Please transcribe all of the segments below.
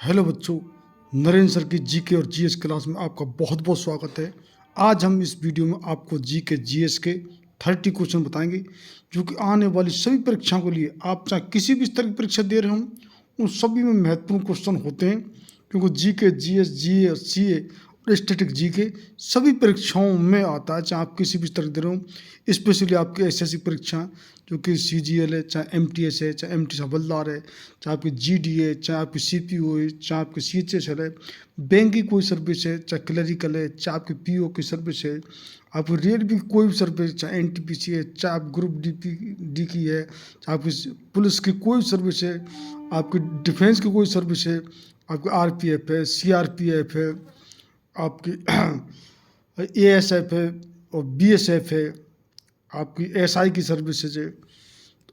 Hello बच्चों, Narendra sir की GK और जीएस क्लास में आपका बहुत बहुत स्वागत है। आज हम इस वीडियो में आपको जीके जीएस के 30 क्वेश्चन बताएंगे जो कि आने वाली सभी परीक्षाओं के लिए, आप चाहे किसी भी स्तर की परीक्षा दे रहे हो, उन सभी में महत्वपूर्ण क्वेश्चन होते हैं। क्योंकि जीके जीएस जीए और सीए और स्टैटिक जीके सभी परीक्षाओं में आता है, चाहे आप किसी भी स्तर दे रहे हो। स्पेशली आपकी एसएससी परीक्षा जो कि सीजीएल है, चाहे एमटीएस है, चाहे एमटी हवलदार है, चाहे आपकी जीडी है, चाहे आपकी सीपीओ है, चाहे आपकी सीएचएसएल है, बैंक की कोई सर्विस है, चाहे क्लरिकल है, चाहे आपकी पीओ की सर्विस है, आपकी रेलवे की कोई भी सर्विस, चाहे एनटीपीसी है, चाहे आप ग्रुप डी की है, चाहे आपकी पुलिस की कोई सर्विस है, आपकी डिफेंस की कोई सर्विस है, आपकी आरपीएफ है, सीआरपीएफ है, आपकी एएसएफ है और बीएसएफ है, आपकी एसआई की सर्विसेज है,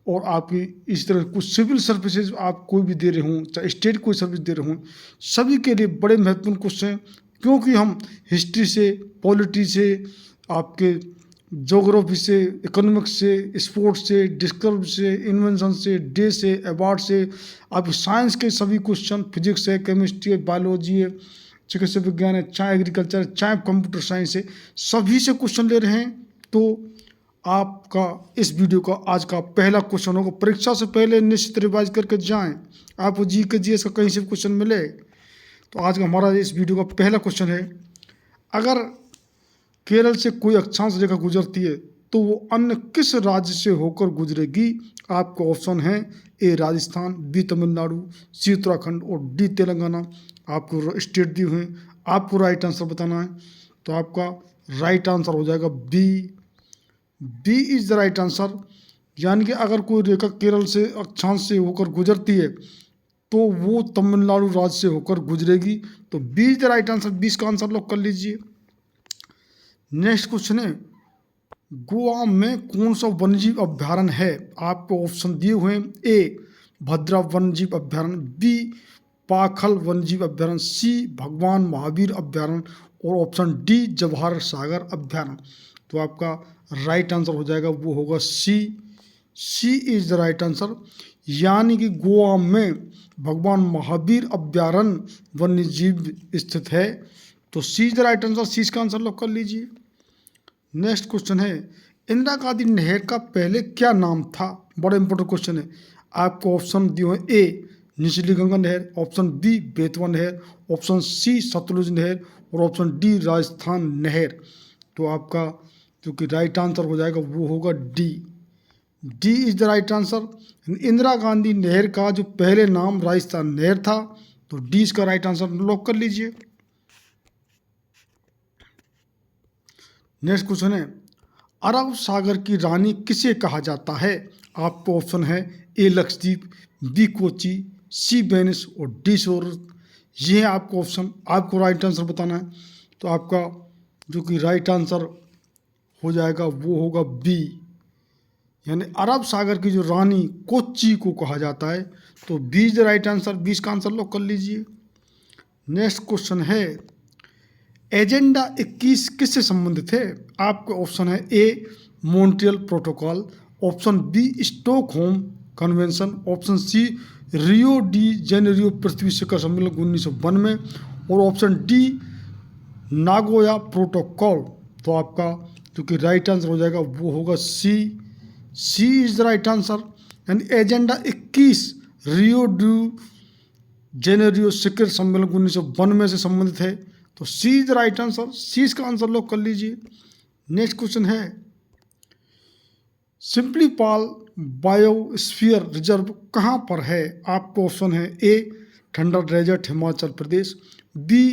और आपकी इस तरह कुछ सिविल सर्विसेज आप कोई भी दे रहे हों, चाहे स्टेट कोई सर्विस दे रहे हों, सभी के लिए बड़े महत्वपूर्ण क्वेश्चन हैं। क्योंकि हम हिस्ट्री से, पॉलिटी से, आपके जोग्राफी से, इकोनॉमिक्स से, स्पोर्ट्स से, डिस्कवरी से, इन्वेंशन से, डे से, अवार्ड से, आपके साइंस के सभी क्वेश्चन, फिजिक्स है, केमिस्ट्री है, बायोलॉजी है, चिकित्सा विज्ञान है, चाहे एग्रीकल्चर, चाहे कंप्यूटर साइंस है, सभी से क्वेश्चन ले रहे हैं। तो आपका इस वीडियो का आज का पहला क्वेश्चन होगा। परीक्षा से पहले निश्चित रिवाइज करके जाएं, आपको जी के जीएस का कहीं से क्वेश्चन मिले। तो आज का हमारा इस वीडियो का पहला क्वेश्चन है, अगर केरल से कोई अक्षांश रेखा गुजरती है तो वो अन्य किस राज्य से होकर गुजरेगी? आपको ऑप्शन है ए राजस्थान, बी तमिलनाडु, सी उत्तराखंड और डी तेलंगाना। आपको स्टेट दी हुए, आपको राइट आंसर बताना है। तो आपका राइट आंसर हो जाएगा B. B is the right answer. यानी कि अगर कोई रेखा केरल से अक्षांश से होकर गुजरती है तो वो तमिलनाडु राज्य से होकर गुजरेगी। तो B is the right answer. 20 का आंसर लॉक कर लीजिए। नेक्स्ट क्वेश्चन है, गोवा में कौन सा वन्यजीव अभ्यारण्य है? आपको ऑप्शन दिए हुए हैं, ए भद्रा वन्यजीव अभ्यारण्य, बी पाखल वन्यजीव अभ्यारण्य, सी भगवान महावीर अभ्यारण्य और ऑप्शन डी जवाहर सागर अभ्यारण्य। तो आपका राइट आंसर हो जाएगा, वो होगा C. C is the right answer. यानी कि गोवा में भगवान महावीर अभ्यारण्य वन्यजीव स्थित है। तो C is the right answer. सी का आंसर लॉक कर लीजिए। नेक्स्ट क्वेश्चन है, इंदिरा गांधी नहर का पहले क्या नाम था? बड़ा इंपॉर्टेंट क्वेश्चन है। आपको ऑप्शन दिए हुए, ए निचली गंगा नहर, ऑप्शन बी बेतवा नहर, ऑप्शन सी सतलुज नहर और ऑप्शन डी राजस्थान नहर। तो आपका जो कि राइट आंसर हो जाएगा वो होगा D. D is the right answer. Indira Gandhi नहर का जो पहले नाम राजस्थान नहर था। तो डी इसका राइट आंसर लॉक कर लीजिए। नेक्स्ट क्वेश्चन है, अरब सागर की रानी किसे कहा जाता है? आपको ऑप्शन है, ए लक्षद्वीप, बी कोची, सी वेनिस और डी सोरस। ये है आपको ऑप्शन। आपको राइट आंसर बताना है। तो आपका जो कि राइट आंसर हो जाएगा वो होगा बी। यानी अरब सागर की जो रानी कोच्चि को कहा जाता है। तो B is the right answer. 20 का आंसर लॉक कर लीजिए। नेक्स्ट क्वेश्चन है, एजेंडा 21 किससे संबंधित है? आपका ऑप्शन है, A Montreal protocol, option B Stockholm convention, option C Rio de Janeiro पृथ्वी शिखर सम्मेलन 1992 और ऑप्शन डी नागोया प्रोटोकॉल। तो आपका जो कि राइट आंसर हो जाएगा वो होगा C. C is the right answer. यानी एजेंडा 21 रियो डी जेनेरियो शिखर सम्मेलन 1992 से संबंधित है। तो C is the right answer. C इसका आंसर लॉक कर लीजिए। नेक्स्ट क्वेश्चन है, सिंपलीपाल बायोस्फीयर रिजर्व कहाँ पर है? आपको ऑप्शन है, ए ठंडा डेजर्ट हिमाचल प्रदेश, बी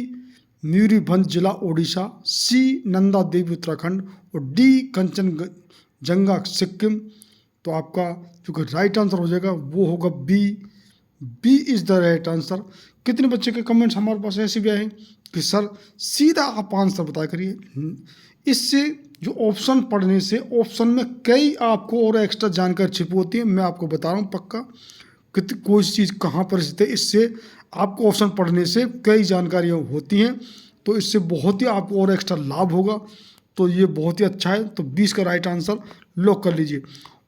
मयूरीभंज जिला ओडिशा, सी नंदा देवी उत्तराखंड और डी कंचनजंगा सिक्किम। तो आपका जो कि राइट आंसर हो जाएगा वो होगा B. B is the right answer. कितने बच्चे के कमेंट्स हमारे पास ऐसे भी आए कि सर सीधा आप आंसर बताया करिए। इससे जो ऑप्शन पढ़ने से ऑप्शन में कई आपको और एक्स्ट्रा जानकारी छिपी होती है। मैं आपको बता रहा हूँ पक्का कि कोई चीज़ कहाँ पर स्थित है। इससे आपको ऑप्शन पढ़ने से कई जानकारियाँ होती हैं, तो इससे बहुत ही आपको और एक्स्ट्रा लाभ होगा। तो ये बहुत ही अच्छा है। तो 20 का राइट आंसर लॉक कर लीजिए।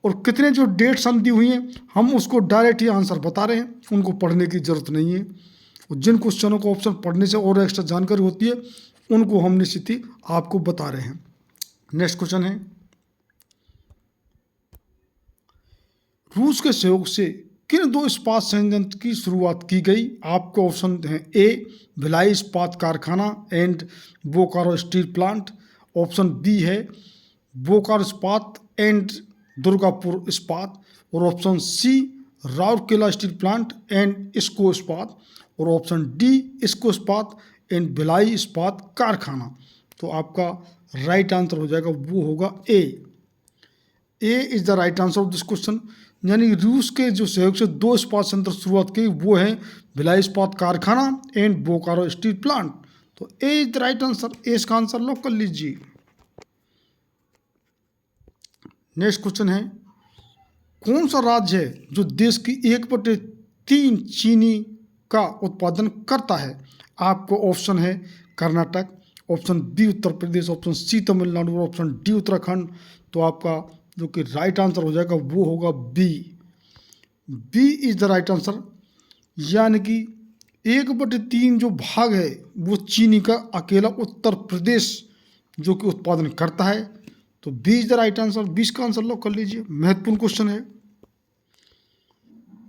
और कितने जो डेट्स हम दी हुई हैं हम उसको डायरेक्ट ही आंसर बता रहे हैं, उनको पढ़ने की ज़रूरत नहीं है। और जिन क्वेश्चनों को ऑप्शन पढ़ने से और एक्स्ट्रा जानकारी होती है उनको हम निश्चित ही आपको बता रहे हैं। नेक्स्ट क्वेश्चन है, रूस के सहयोग से किन 2 इस्पात संयंत्र की शुरुआत की गई? आपको ऑप्शन है ए भिलाई इस्पात कारखाना and Bokaro steel plant, option B है बोकारो इस्पात एंड दुर्गापुर इस्पात, और option C Rourkela steel plant and IISCO इस्पात, और ऑप्शन डी इस्को इस्पात एंड भिलाई इस्पात कारखाना। तो आपका राइट आंसर हो जाएगा वो होगा A is the right answer of this question. यानी रूस के जो सहयोग से 2 इस्पात संयंत्र शुरुआत की वो है भिलाई इस्पात कारखाना एंड बोकारो स्टील प्लांट। तो ए is the right answer, A इसका आंसर लॉक कर लीजिए। नेक्स्ट क्वेश्चन है, कौन सा राज्य है जो देश की 1/3 चीनी का उत्पादन करता है? आपको ऑप्शन है Karnataka, option B Uttar Pradesh, option C Tamil Nadu और ऑप्शन डी उत्तराखंड। तो आपका जो कि राइट आंसर हो जाएगा वो होगा B is the right answer. यानी कि 1/3 जो भाग है वो चीनी का अकेला उत्तर प्रदेश जो कि उत्पादन करता है। तो B is the right answer, 20 का आंसर लॉक कर लीजिए। महत्वपूर्ण क्वेश्चन है।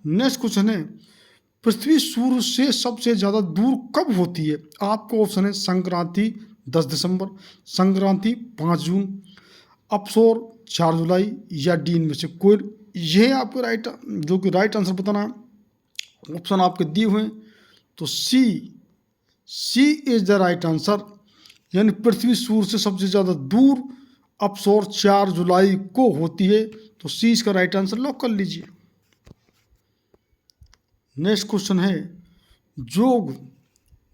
नेक्स्ट क्वेश्चन है, पृथ्वी सूर्य से सबसे ज़्यादा दूर कब होती है? आपको ऑप्शन है संक्रांति 10 दिसंबर, संक्रांति 5 जून, अपसोर 4 जुलाई या डी इनमें से कोई। यह आपको राइट आंसर बताना है। ऑप्शन आपके दिए हुए हैं, तो C is the right answer. यानी पृथ्वी सूर्य से सबसे ज़्यादा दूर अपसोर 4 जुलाई को होती है। तो सी इसका राइट आंसर लॉक कर लीजिए। नेक्स्ट क्वेश्चन है, जोग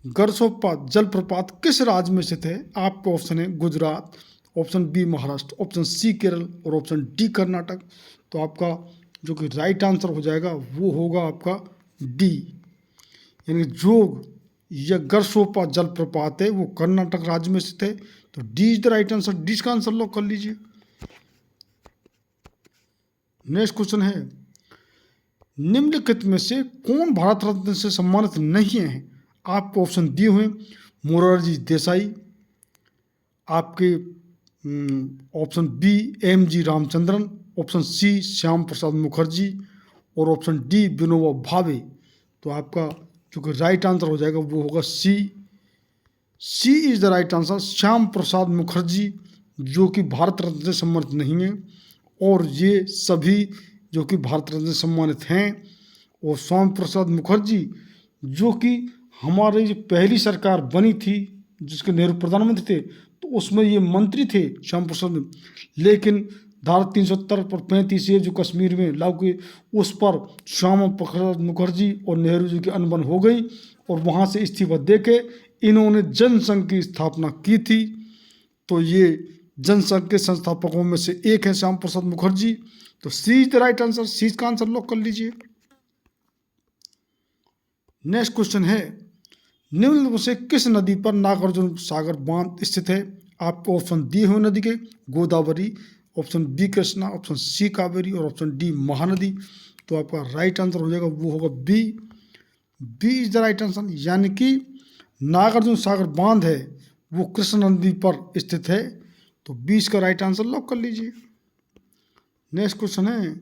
गरसोप्पा जलप्रपात किस राज्य में स्थित है? आपको ऑप्शन है Gujarat, option B Maharashtra, option C Kerala और ऑप्शन डी कर्नाटक। तो आपका जो कि राइट आंसर हो जाएगा वो होगा आपका डी। यानी जोग या गरसोप्पा जलप्रपात है वो कर्नाटक राज्य में स्थित है। तो D is the right answer, D का आंसर लॉक कर लीजिए। नेक्स्ट क्वेश्चन है, निम्नलिखित में से कौन भारत रत्न से सम्मानित नहीं है? आपको ऑप्शन दिए हुए, मोरारजी देसाई, आपके option B MG. Ramachandran, option C Shyam Prasad Mukherjee और ऑप्शन डी विनोबा भावे। तो आपका जो कि राइट आंसर हो जाएगा वो होगा C is the right answer. Shyam Prasad Mukherjee जो कि भारत रत्न से सम्मानित नहीं है, और ये सभी जो कि भारत रत्न से सम्मानित हैं। और श्याम प्रसाद मुखर्जी जो कि हमारी जो पहली सरकार बनी थी जिसके नेहरू प्रधानमंत्री थे, तो उसमें ये मंत्री थे श्याम प्रसाद, लेकिन धारा 370 पर 35 जो कश्मीर में लागू की, उस पर श्यामा प्रसाद मुखर्जी और नेहरू जी की अनबन हो गई और वहाँ से इस्तीफा देके इन्होंने जनसंघ की स्थापना की थी। तो ये जनसंघ के संस्थापकों में से एक है श्याम प्रसाद मुखर्जी। तो C is the right answer, सी का आंसर लॉक कर लीजिए। नेक्स्ट क्वेश्चन है, निम्न में से किस नदी पर नागार्जुन सागर बांध स्थित है? आपको ऑप्शन दिए हुए नदी के, Godavari, option B Krishna, option C Kaveri और ऑप्शन डी महानदी। तो आपका राइट आंसर हो जाएगा वो होगा B is the right answer. यानी कि नागार्जुन सागर बांध है वो कृष्णा नदी पर स्थित है। तो 20 का राइट आंसर लॉक कर लीजिए। नेक्स्ट क्वेश्चन है,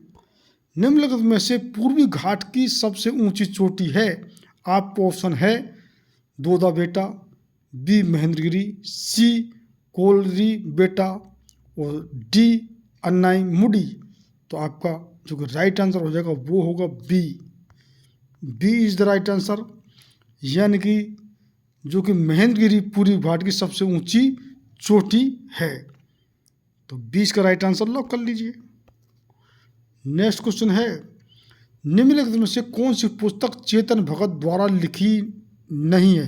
निम्नलिखित में से पूर्वी घाट की सबसे ऊंची चोटी है? आपको ऑप्शन है दोदा बेटा, बी महेंद्रगिरी, सी कोलरी बेटा और डी अन्नाई मुडी। तो आपका जो कि राइट आंसर हो जाएगा वो होगा B is the right answer. यानी कि जो कि महेंद्रगिरी पूर्वी घाट की सबसे ऊंची चोटी है। तो 20 का राइट आंसर लॉक कर लीजिए। नेक्स्ट क्वेश्चन है, निम्नलिखित में से कौन सी पुस्तक चेतन भगत द्वारा लिखी नहीं है?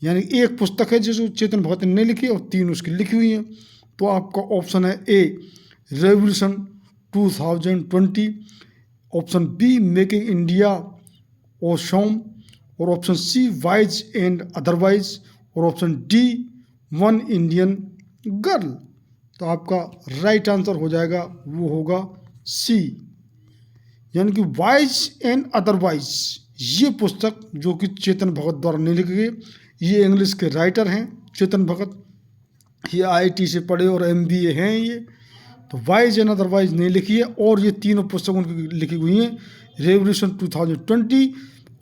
यानी एक पुस्तक है जिसको चेतन भगत ने नहीं लिखी और 3 उसकी लिखी हुई हैं। तो आपका ऑप्शन है A revolution 2020, option B making India awesome और option C wise and otherwise और option D one Indian girl. तो आपका राइट आंसर हो जाएगा वो होगा सी। यानी कि वाइज एंड अदरवाइज ये पुस्तक जो कि चेतन भगत द्वारा नहीं लिखी गई, ये इंग्लिश के राइटर हैं चेतन भगत, ये IIT से पढ़े और MBA हैं ये, तो वाइज एंड अदरवाइज नहीं लिखी है। और ये तीनों पुस्तक उनकी लिखी हुई हैं, रेवोल्यूशन 2020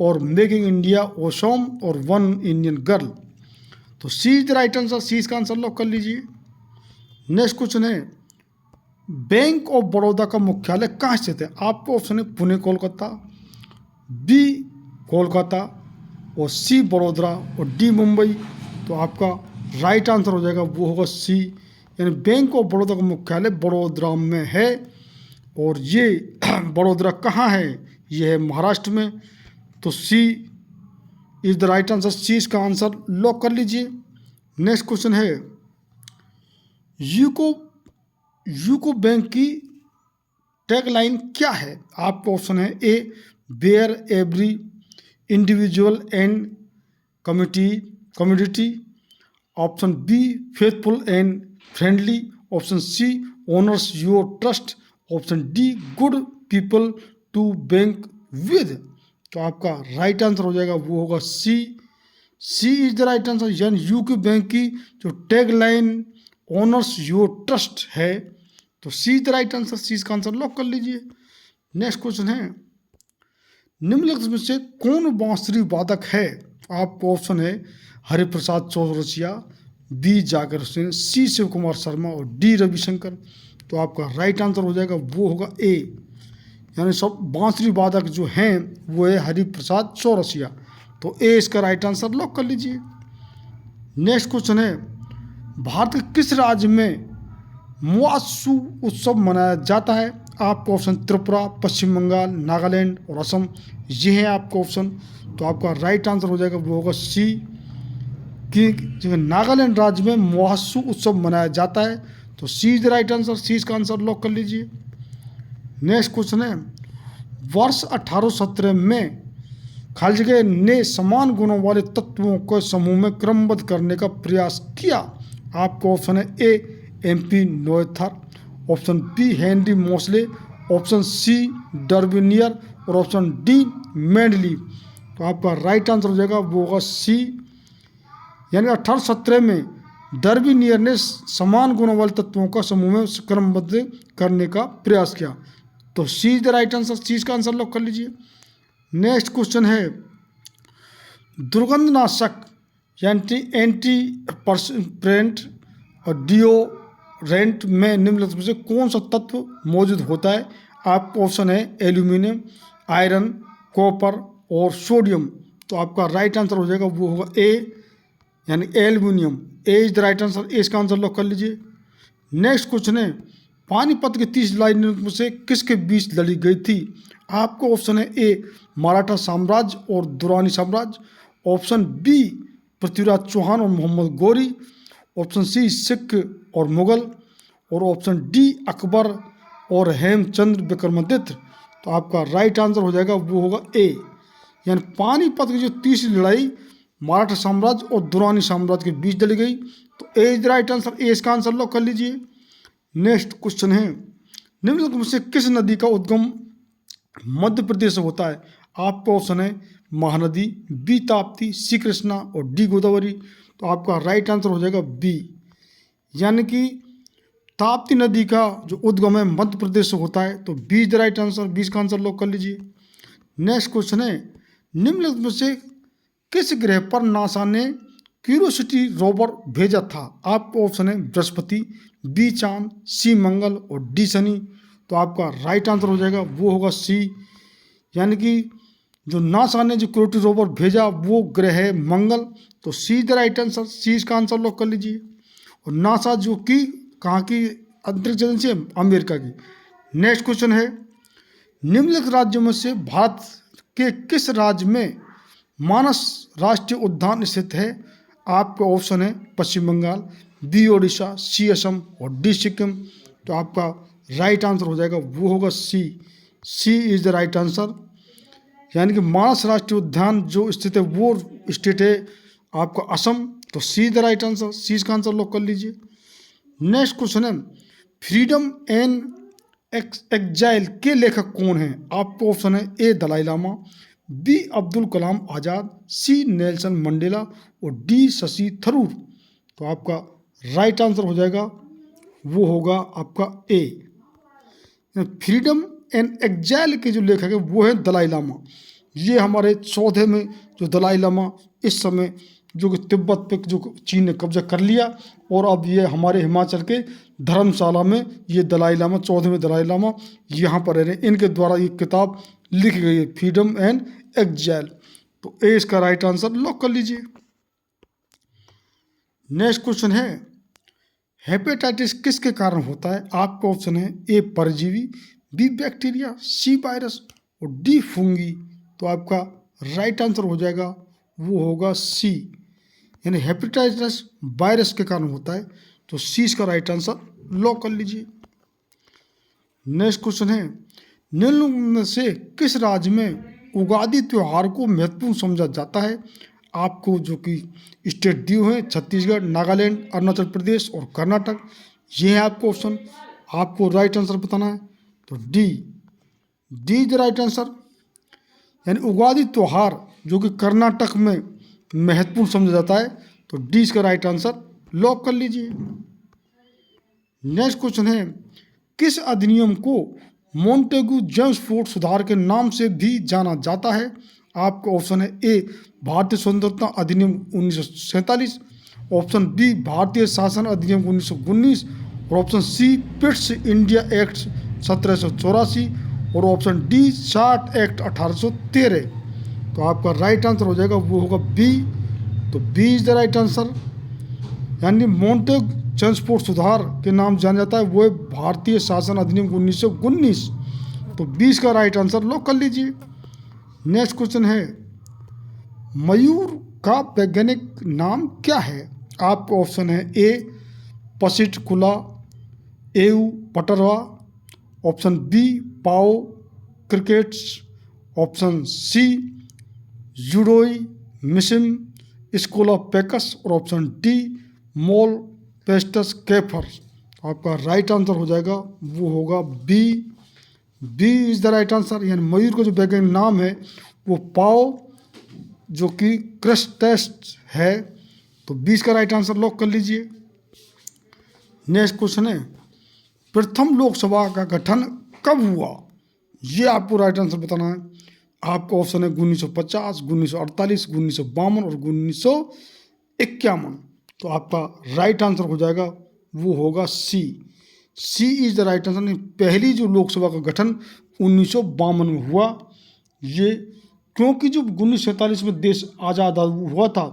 और मेकिंग इंडिया ऑसम और वन इंडियन गर्ल। तो C is the right answer, C इसका आंसर लॉक कर लीजिए। नेक्स्ट क्वेश्चन है, बैंक ऑफ बड़ौदा का मुख्यालय कहाँ स्थित है? आपको ऑप्शन है पुणे कोलकाता, बी कोलकाता और सी बड़ोदरा और डी मुंबई। तो आपका राइट आंसर हो जाएगा वो होगा सी, यानी बैंक ऑफ बड़ौदा का मुख्यालय बड़ोदरा में है। और ये बड़ोदरा कहाँ है? ये है महाराष्ट्र में। तो C is the right answer, C इसका आंसर लॉक कर लीजिए। नेक्स्ट क्वेश्चन है, यूको बैंक की टैगलाइन क्या है? आपका ऑप्शन है A where every individual and community, option B faithful and friendly, option C honours your trust, option D good people to bank with. तो आपका राइट आंसर हो जाएगा वो होगा C, C is the right answer. यानी UCO bank की जो tagline honours your trust है, तो C is the right answer, C इसका आंसर लॉक कर लीजिए। नेक्स्ट क्वेश्चन है, निम्नलिखित में से कौन बांसुरी वादक है? आपको ऑप्शन है हरिप्रसाद चौरसिया, बी जाकिर हुसैन, सी शिव कुमार शर्मा और डी रविशंकर। तो आपका राइट आंसर हो जाएगा वो होगा ए, यानी सब बांसुरी वादक जो हैं वो है हरिप्रसाद चौरसिया। तो ए इसका राइट आंसर लॉक कर लीजिए। नेक्स्ट क्वेश्चन है, भारत के किस राज्य में मुआसू उत्सव मनाया जाता है? आपका ऑप्शन त्रिपुरा, पश्चिम बंगाल, नागालैंड और असम, ये है आपका ऑप्शन। तो आपका राइट आंसर हो जाएगा वो होगा सी, कि नागालैंड राज्य में मुआसू उत्सव मनाया जाता है। तो C is the right answer, C इसका आंसर लॉक कर लीजिए। नेक्स्ट क्वेश्चन है, वर्ष 1817 में खाली जगह ने समान गुणों वाले तत्वों को समूह में क्रमबद्ध करने का प्रयास किया। आपका ऑप्शन है ए MP नोएथर, option B Henry Mosle, option C डार्विनियर और ऑप्शन डी मेंडली। तो आपका राइट आंसर हो जाएगा वो होगा सी, यानी 1817 में डार्विनियर ने समान गुणों वाले तत्वों का समूह में क्रमबद्ध करने का प्रयास किया। तो C is the right answer, C इसका आंसर लॉक कर लीजिए। नेक्स्ट क्वेश्चन है, दुर्गंधनाशक यानी एंटी परस्पिरेंट और डिओरेंट में निम्नलिखित में से कौन सा तत्व मौजूद होता है? आपका ऑप्शन है एल्यूमिनियम, आयरन, कॉपर और सोडियम। तो आपका राइट आंसर हो जाएगा वो होगा ए, यानी aluminium. A is the right answer, A इसका आंसर लॉक कर लीजिए। नेक्स्ट क्वेश्चन है, पानीपत की 30 लड़ाइयों में से किसके बीच लड़ी गई थी? आपको ऑप्शन है ए मराठा साम्राज्य और दुरानी साम्राज्य, ऑप्शन बी पृथ्वीराज चौहान और मोहम्मद गौरी, ऑप्शन सी सिख और मुगल और ऑप्शन डी अकबर और हेमचंद्र विक्रमादित्य। तो आपका राइट आंसर हो जाएगा वो होगा ए, यानी पानीपत की जो तीसरी लड़ाई मराठा साम्राज्य और दुरानी साम्राज्य के बीच लड़ी गई। तो ए is the right answer, A इसका आंसर लॉक कर लीजिए। नेक्स्ट क्वेश्चन है, निम्नलिखित में से किस नदी का उद्गम मध्य प्रदेश से होता है? आपका ऑप्शन है महानदी, बी ताप्ती, सी कृष्णा और डी गोदावरी। तो आपका राइट आंसर हो जाएगा बी, यानी कि ताप्ती नदी का जो उद्गम है मध्य प्रदेश से होता है। तो B is the right answer, B का आंसर लॉक कर लीजिए। नेक्स्ट क्वेश्चन है, निम्नलिखित में से किस ग्रह पर नासा ने क्यूरियोसिटी रोवर भेजा था? आपका ऑप्शन है बृहस्पति, बी चांद, सी मंगल और डी शनि। तो आपका राइट आंसर हो जाएगा वो होगा सी, यानी कि जो नासा ने जो क्यूरियोसिटी रोवर भेजा वो ग्रह है मंगल। तो see the right answer, C इसका आंसर लॉक कर लीजिए। और नासा जो कि कहाँ की अंतरिक्ष एजेंसी है? अमेरिका की। नेक्स्ट क्वेश्चन है, निम्नलिखित राज्यों में से भारत के किस राज्य में मानस राष्ट्रीय उद्यान स्थित है? आपका ऑप्शन है पश्चिम बंगाल, बी ओडिशा, सी असम और डी सिक्किम। तो आपका राइट आंसर हो जाएगा वो होगा C, C is the right answer, यानी कि मानस राष्ट्रीय उद्यान जो स्थित है वो स्टेट है आपका असम। तो see the right answer, C इसका आंसर लॉक कर लीजिए। नेक्स्ट क्वेश्चन है, फ्रीडम एंड एक्जाइल के लेखक कौन हैं? आपको ऑप्शन है ए दलाई लामा, बी अब्दुल कलाम आज़ाद, सी नेल्सन मंडेला और डी शशि थरूर। तो आपका राइट आंसर हो जाएगा, वो होगा आपका ए। फ्रीडम एंड एग्जाइल के जो लेखक है वो है दलाई लामा। ये हमारे 14 में जो दलाई लामा इस समय जो कि तिब्बत पे जो चीन ने कब्जा कर लिया, और अब ये हमारे हिमाचल के धर्मशाला में ये दलाई लामा 14वें दलाई लामा यहाँ पर रह रहे हैं। इनके द्वारा ये किताब लिखी गई है, फ्रीडम एंड एग्जाइल। तो ए इसका राइट आंसर लॉक कर लीजिए। नेक्स्ट क्वेश्चन है, हेपेटाइटिस किसके कारण होता है? आपका ऑप्शन है ए परजीवी, बी बैक्टीरिया, सी वायरस और डी फंगी। तो आपका राइट आंसर हो जाएगा, वो होगा सी, यानी हेपेटाइटिस वायरस के कारण होता है। तो सी इसका राइट आंसर लॉक कर लीजिए। नेक्स्ट क्वेश्चन है, निम्न में से किस राज्य में उगादी त्योहार को महत्वपूर्ण समझा जाता है? आपको जो कि स्टेट दी हुए हैं छत्तीसगढ़, नागालैंड, अरुणाचल प्रदेश और कर्नाटक। ये है आपको ऑप्शन, आपको राइट आंसर बताना है। तो D is the right answer, यानी उगादी त्योहार जो कि कर्नाटक में महत्वपूर्ण समझा जाता है। तो डी इसका राइट आंसर लॉक कर लीजिए। नेक्स्ट क्वेश्चन है, किस अधिनियम को मोंटेगू जेम्सफोर्ड सुधार के नाम से भी जाना जाता है? आपका ऑप्शन है ए भारतीय स्वतंत्रता अधिनियम 1947, ऑप्शन बी भारतीय शासन अधिनियम 1919 और option C Pitt's India act 1784 और ऑप्शन डी शार्ट एक्ट 1813। तो आपका राइट आंसर हो जाएगा, वो होगा बी। तो B is the right answer, यानी मोंटेगू जेम्सफोर्ड सुधार के नाम जाना जाता है वो है भारतीय शासन अधिनियम 1919। तो 20 का राइट आंसर लॉक कर लीजिए। नेक्स्ट क्वेश्चन है, मयूर का वैज्ञानिक नाम क्या है? आपका ऑप्शन है ए पसिटकुला एऊ पटरवा, ऑप्शन बी पाओ क्रिकेट्स, ऑप्शन सी जुडोई मिसिम स्कोलापेकस और ऑप्शन डी मोल पेस्टस कैफर। आपका राइट आंसर हो जाएगा, वो होगा B is the right answer, यानी मयूर का जो वैज्ञानिक नाम है वो पाओ जो कि क्रस्टेस्ट है। तो 20 का राइट आंसर लॉक कर लीजिए। नेक्स्ट क्वेश्चन है, प्रथम लोकसभा का गठन कब हुआ? ये आपको राइट आंसर बताना है। आपका ऑप्शन है 1950, 1948, 1952 और 1951। तो आपका राइट आंसर हो जाएगा, वो होगा C is the right answer. पहली जो लोकसभा का गठन 1952 में हुआ, ये क्योंकि जो 1947 में देश आज़ाद हुआ था,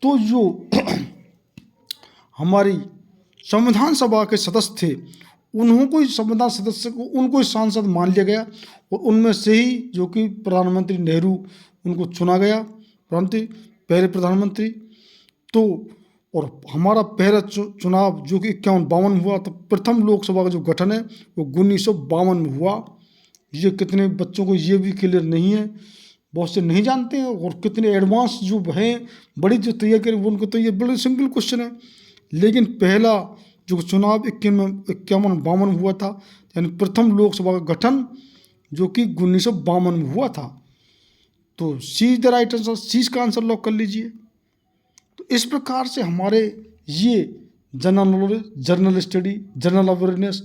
तो जो हमारी संविधान सभा के सदस्य थे उनको संविधान सदस्य को उनको सांसद मान लिया गया, और उनमें से ही जो कि प्रधानमंत्री नेहरू उनको चुना गया पहले प्रधानमंत्री। तो और हमारा पहला चुनाव जो कि 51-52 में हुआ, तो प्रथम लोकसभा का जो गठन है वो 1952 में हुआ। ये कितने बच्चों को ये भी क्लियर नहीं है, बहुत से नहीं जानते हैं, और कितने एडवांस जो हैं बड़ी जो तैयारी करें उनको तो ये बड़े सिंपल क्वेश्चन है। लेकिन पहला जो चुनाव 51-52 में हुआ था, यानी प्रथम लोकसभा का गठन जो कि 1952 में हुआ था। तो सी द राइट आंसर, सी का आंसर लॉक कर लीजिए। तो इस प्रकार से हमारे ये general knowledge, general study, general awareness,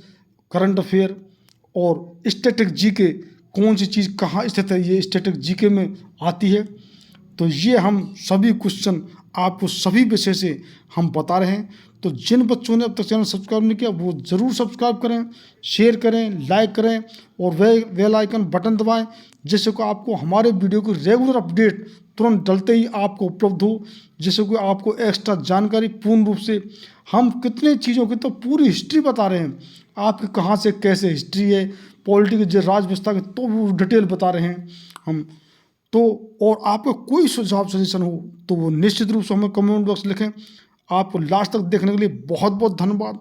current affair और स्टैटिक जीके कौन सी चीज़ कहाँ स्थित है, ये स्टैटिक जीके में आती है। तो ये हम सभी क्वेश्चन आपको सभी विषय से हम बता रहे हैं। तो जिन बच्चों ने अब तक चैनल सब्सक्राइब नहीं किया वो ज़रूर सब्सक्राइब करें, शेयर करें, लाइक करें और बेल आइकन बटन दबाएं, जिससे कि आपको हमारे वीडियो की रेगुलर अपडेट तुरंत डलते ही आपको उपलब्ध हो, जिससे कि आपको एक्स्ट्रा जानकारी पूर्ण रूप से हम कितने चीज़ों की तो पूरी हिस्ट्री बता रहे हैं, आपके कहाँ से कैसे हिस्ट्री है, पॉलिटिक्स, राज व्यवस्था की तो वो डिटेल बता रहे हैं हम। तो और आपका कोई सुझाव सजेशन हो तो वो निश्चित रूप से हमें कमेंट बॉक्स लिखें। आपको लास्ट तक देखने के लिए बहुत बहुत धन्यवाद।